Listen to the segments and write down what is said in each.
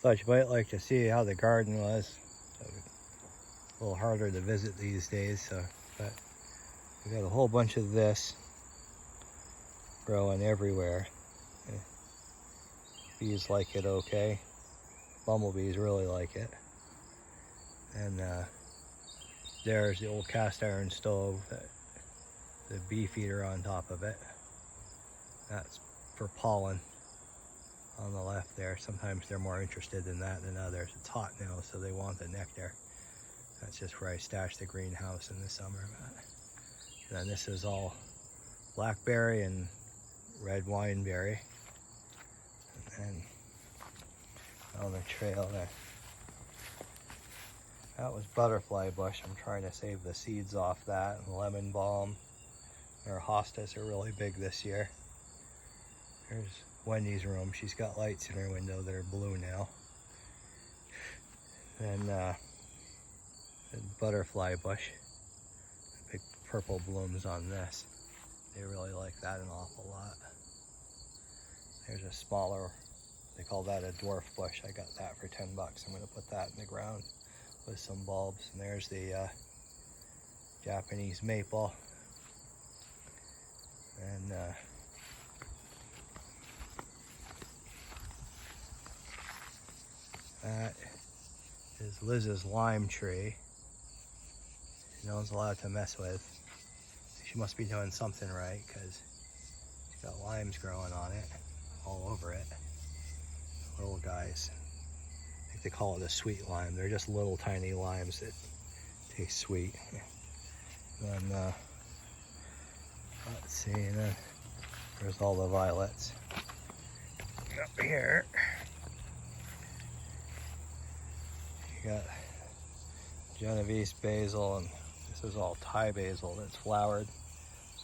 Thought you might like to see how the garden was. A little harder to visit these days, but we got a whole bunch of this growing everywhere. Bees like it okay. Bumblebees really like it. And there's the old cast iron stove, the bee feeder on top of it. That's for pollen on the left there. Sometimes they're more interested in that than others. It's hot now, so they want the nectar. That's just where I stash the greenhouse in the summer. And then this is all blackberry and red wineberry. And on the trail there, that was butterfly bush. I'm trying to save the seeds off that. And lemon balm. Our hostas are really big this year. There's Wendy's room. She's got lights in her window that are blue now. And the butterfly bush. Big purple blooms on this. They really like that an awful lot. There's a smaller, they call that a dwarf bush. I got that for 10 bucks. I'm going to put that in the ground with some bulbs. And there's the Japanese maple. And that is Liz's lime tree. No one's allowed to mess with. She must be doing something right because she's got limes growing on it, all over it. Little guys. I think they call it a sweet lime. They're just little tiny limes that taste sweet. And then, let's see, and then there's all the violets. Up here, you got Genovese basil, and this is all Thai basil that's flowered.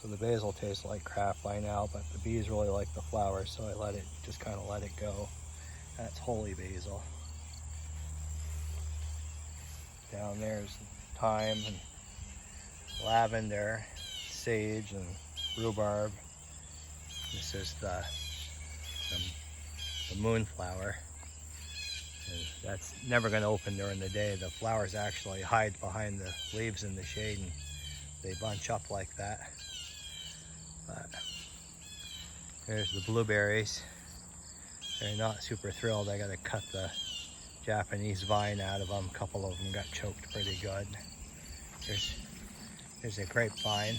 So the basil tastes like crap by now, but the bees really like the flowers, so I just kind of let it go. That's holy basil. Down there's thyme and lavender, sage and rhubarb. This is the moonflower. And that's never going to open during the day. The flowers actually hide behind the leaves in the shade and they bunch up like that. But there's the blueberries. They're not super thrilled. I got to cut the Japanese vine out of them. A couple of them got choked pretty good. There's a grapevine.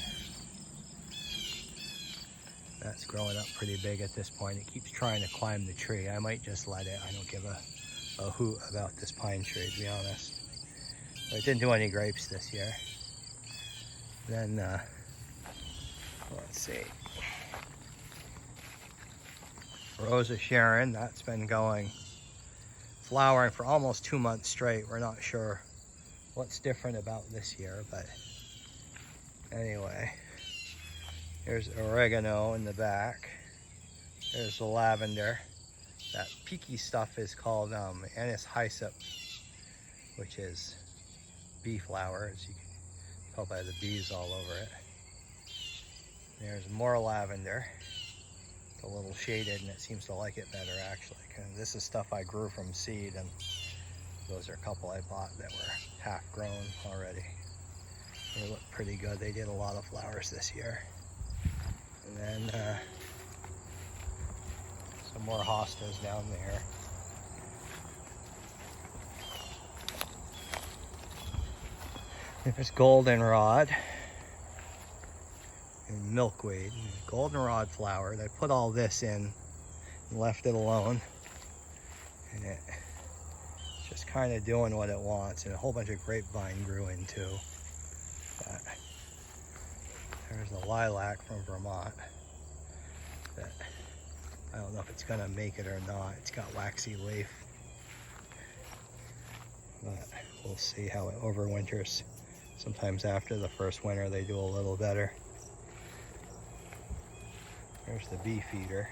That's growing up pretty big at this point. It keeps trying to climb the tree. I might just let it. I don't give a hoot about this pine tree, to be honest. But it didn't do any grapes this year. Then, let's see. Rose of Sharon, that's been going flowering for almost 2 months straight. We're not sure what's different about this year, but anyway. Here's oregano in the back. There's the lavender. That peaky stuff is called Anise hyssop, which is bee flower, as you can tell by the bees all over it. There's more lavender. It's a little shaded and it seems to like it better actually. This is stuff I grew from seed, and those are a couple I bought that were half grown already. They look pretty good. They did a lot of flowers this year. And then some more hostas down there. There's goldenrod and milkweed. Goldenrod flowered. I put all this in and left it alone. And it's just kind of doing what it wants. And a whole bunch of grapevine grew in too. But there's a lilac from Vermont that I don't know if it's gonna make it or not. It's got waxy leaf, but we'll see how it overwinters. Sometimes after the first winter they do a little better. There's the bee feeder.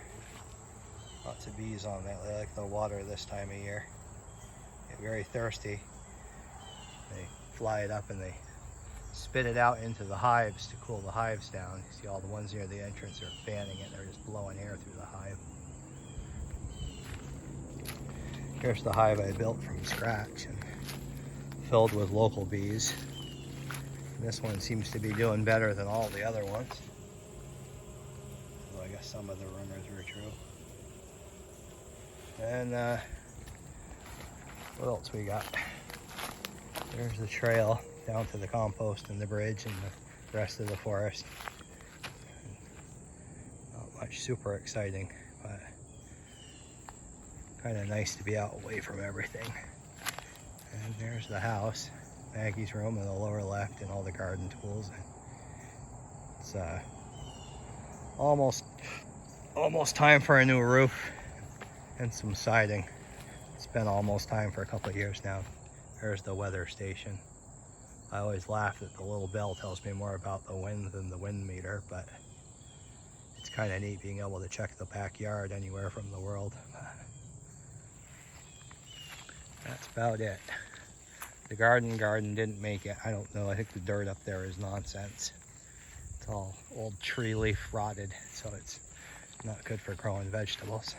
Lots of bees on that. They like the water this time of year. Get very thirsty. They fly it up and they spit it out into the hives to cool the hives down. You see all the ones near the entrance are fanning it. They're just blowing air through the hive. Here's the hive I built from scratch and filled with local bees. And this one seems to be doing better than all the other ones. Although I guess some of the rumors were true. And what else we got? There's the trail down to the compost and the bridge and the rest of the forest. Not much super exciting, but kind of nice to be out away from everything. And there's the house, Maggie's room in the lower left, and all the garden tools. And it's almost time for a new roof and some siding. It's been almost time for a couple of years now. There's the weather station. I always laugh that the little bell tells me more about the wind than the wind meter, but it's kind of neat being able to check the backyard anywhere from the world. That's about it. The garden didn't make it. I don't know. I think the dirt up there is nonsense. It's all old tree leaf rotted, so it's not good for growing vegetables.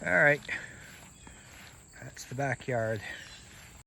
All right. That's the backyard.